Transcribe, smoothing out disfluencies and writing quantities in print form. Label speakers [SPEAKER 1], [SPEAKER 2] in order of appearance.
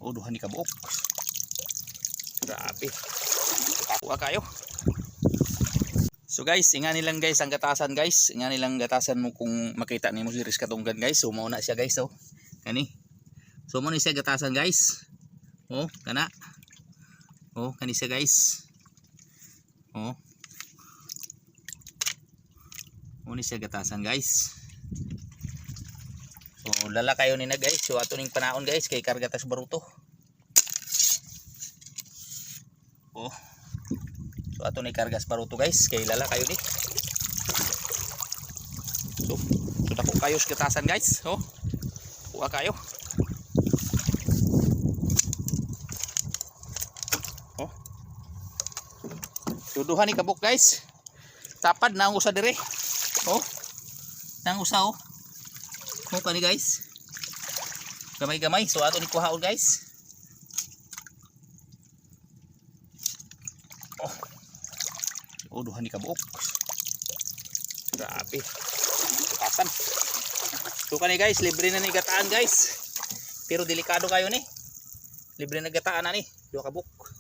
[SPEAKER 1] O duha ni kabuok. Grabe. Kuha kayo. So guys, inga nilang guys ang gatasan guys. Inga nilang gatasan mo kung makita nimo si Riz katunggan guys. So mao na siya guys oh. Kani. So mo ni siya gatasan guys. Oh, kana. Oh, kani siya guys. Oh. Mo ni siya gatasan guys. So lala kayo ni na guys. So ato ning panaon guys kay karga tas baruto. Oh. So ato ni kargas baruto guys kay lala kayo ni. So dako kayo sa gatasan guys. Oh. Kuha kayo. Oh. Duduhan ni kabuk guys. Tapad na ang usa dire. Oh. Nang usa oh. Oh kani guys. Gamay-gamay. So ato ni kuhaon guys. Oh, duha ni kabuok. Grabe. Kasan. So kani guys, libre na ni gataan guys. Pero delikado kayo ni. Libre na gataan na ni. Duha kabuok.